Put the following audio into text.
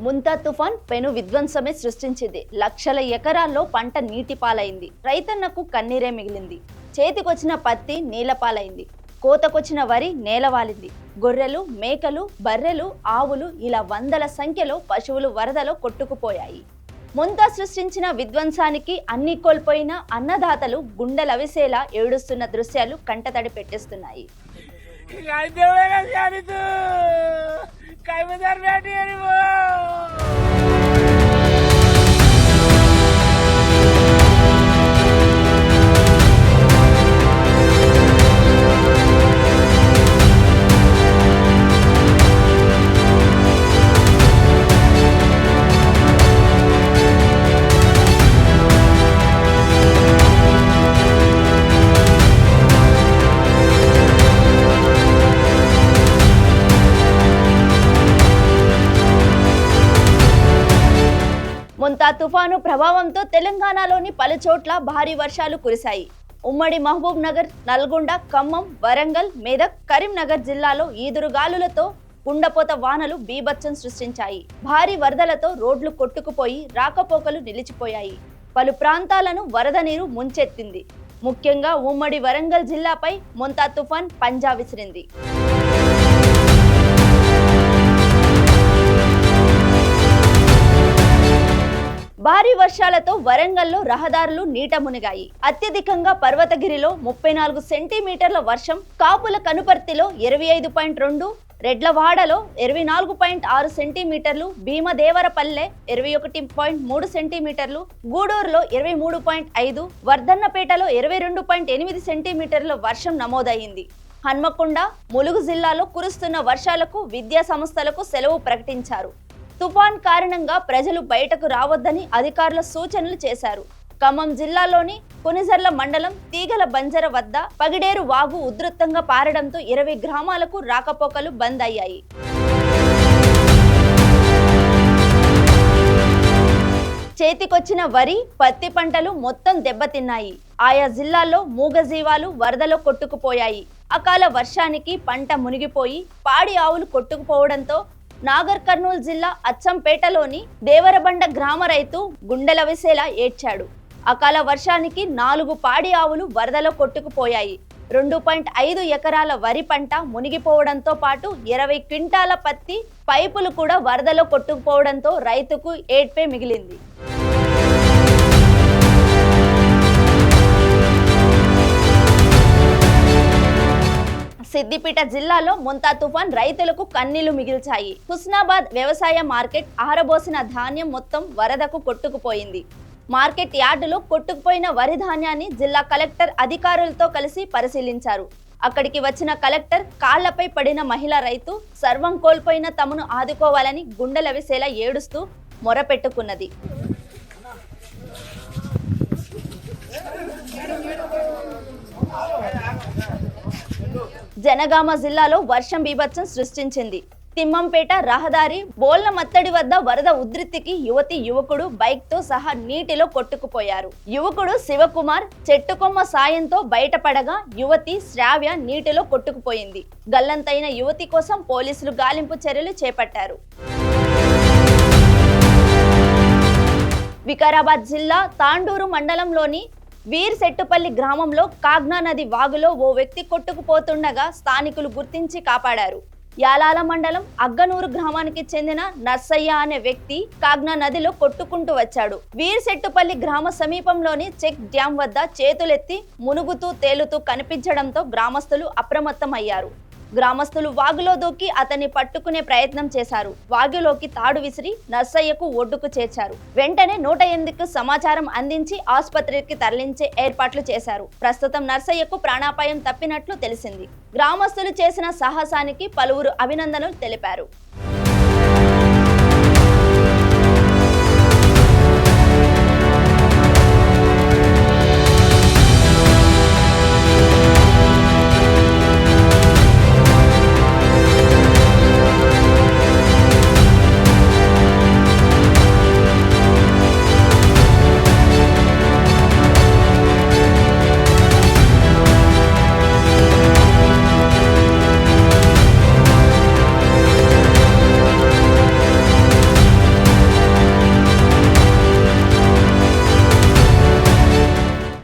ముంతా తుఫాన్ పెను విధ్వంసమే సృష్టించింది. లక్షల ఎకరాల్లో పంట నీటిపాలైంది. రైతన్నకు కన్నీరే మిగిలింది. చేతికొచ్చిన పత్తి నీలపాలైంది. కోతకొచ్చిన వరి నేలవాలింది. గొర్రెలు, మేకలు, బర్రెలు, ఆవులు ఇలా వందల సంఖ్యలో పశువులు వరదలో కొట్టుకుపోయాయి. ముంతా సృష్టించిన విధ్వంసానికి అన్ని కోల్పోయిన అన్నదాతలు గుండెలవిసేలా ఏడుస్తున్న దృశ్యాలు కంటతడి పెట్టేస్తున్నాయి. ముంతా తుఫాను ప్రభావంతో తెలంగాణలోని పలుచోట్ల భారీ వర్షాలు కురిశాయి. ఉమ్మడి మహబూబ్ నగర్, నల్గొండ, ఖమ్మం, వరంగల్, మెదక్, కరీంనగర్ జిల్లాలో ఈదురుగాలులతో కుండపోత వానలు బీభత్సం సృష్టించాయి. భారీ వరదలతో రోడ్లు కొట్టుకుపోయి రాకపోకలు నిలిచిపోయాయి. పలు ప్రాంతాలను వరద నీరు ముంచెత్తింది. ముఖ్యంగా ఉమ్మడి వరంగల్ జిల్లాపై ముంతా తుఫాన్ పంజా విసిరింది. భారీ వర్షాలతో వరంగల్లో రహదారులు నీట మునిగాయి. అత్యధికంగా పర్వతగిరిలో 34 సెంటీమీటర్ల వర్షం, కాపుల కనుపర్తిలో 25.2, రెడ్లవాడలో 24.6 సెంటీమీటర్లు, భీమదేవరపల్లె 21.3 సెంటీమీటర్లు, గూడూరులో 23.5, వర్ధన్నపేటలో 22.8 సెంటీమీటర్ల వర్షం నమోదయ్యింది. హన్మకొండ, ములుగు జిల్లాలో కురుస్తున్న వర్షాలకు విద్యా సంస్థలకు సెలవు ప్రకటించారు. తుఫాన్ కారణంగా ప్రజలు బయటకు రావద్దని అధికారులు సూచనలు చేశారు. ఖమ్మం జిల్లాలోని కొనిజర్ల మండలం తీగల బంజర వద్ద పగిడేరు వాగు ఉధృతంగా పారడంతో 20 గ్రామాలకు రాకపోకలు బంద్ అయ్యాయి. చేతికొచ్చిన వరి, పత్తి పంటలు మొత్తం దెబ్బతిన్నాయి. ఆయా జిల్లాల్లో మూగజీవాలు వరదలో కొట్టుకుపోయాయి. అకాల వర్షానికి పంట మునిగిపోయి పాడి ఆవులు కొట్టుకుపోవడంతో నాగర్ కర్నూలు జిల్లా అచ్చంపేటలోని దేవరబండ గ్రామ రైతు గుండెలవిసేలా ఏడ్చాడు. అకాల వర్షానికి 4 పాడి ఆవులు వరదలో కొట్టుకుపోయాయి. 2.5 ఎకరాల వరి పంట మునిగిపోవడంతో పాటు 20 క్వింటాల పత్తి పైపులు కూడా వరదలో కొట్టుకుపోవడంతో రైతుకు ఏడ్పే మిగిలింది. సిద్దిపేట జిల్లాలో ముంతా తుఫాన్ రైతులకు కన్నీళ్లు మిగిల్చాయి. హుస్నాబాద్ వ్యవసాయ మార్కెట్ ఆరబోసిన ధాన్యం మొత్తం వరదకు కొట్టుకుపోయింది. మార్కెట్ యార్డులో కొట్టుకుపోయిన వరి ధాన్యాన్ని జిల్లా కలెక్టర్ అధికారులతో కలిసి పరిశీలించారు. అక్కడికి వచ్చిన కలెక్టర్ కాళ్లపై పడిన మహిళా రైతు సర్వం కోల్పోయిన తమను ఆదుకోవాలని గుండెలవిసేలా ఏడుస్తూ మొరపెట్టుకున్నది. జనగామ జిల్లాలో వర్షం బీభత్సం సృష్టించింది. తిమ్మంపేట రహదారి బోల్న మత్తడి వద్ద వరద ఉధృతికి యువకుడు బైక్ తో సహా నీటిలో కొట్టుకుపోయారు. యువకుడు శివకుమార్ చెట్టుకొమ్మ సాయంతో బయటపడగా యువతి శ్రావ్య నీటిలో కొట్టుకుపోయింది. గల్లంతైన యువతి కోసం పోలీసులు గాలింపు చర్యలు చేపట్టారు. వికారాబాద్ జిల్లా తాండూరు మండలంలోని వీర్సెట్టుపల్లి గ్రామంలో కాగ్నా నది వాగులో ఓ వ్యక్తి కొట్టుకుపోతుండగా స్థానికులు గుర్తించి కాపాడారు. యాలాల మండలం అగ్గనూరు గ్రామానికి చెందిన నర్సయ్య అనే వ్యక్తి కాగ్నా నదిలో కొట్టుకుంటూ వచ్చాడు. వీర్సెట్టుపల్లి గ్రామ సమీపంలోని చెక్ డ్యాం వద్ద చేతులెత్తి మునుగుతూ తేలుతూ కనిపించడంతో గ్రామస్తులు అప్రమత్తమయ్యారు. గ్రామస్తులు వాగులో దూకి అతన్ని పట్టుకునే ప్రయత్నం చేశారు. వాగులోకి తాడు విసిరి నర్సయ్యకు ఒడ్డుకు చేర్చారు. వెంటనే 108కు సమాచారం అందించి ఆసుపత్రికి తరలించే ఏర్పాట్లు చేశారు. ప్రస్తుతం నర్సయ్యకు ప్రాణాపాయం తప్పినట్లు తెలిసింది. గ్రామస్తులు చేసిన సాహసానికి పలువురు అభినందనలు తెలిపారు.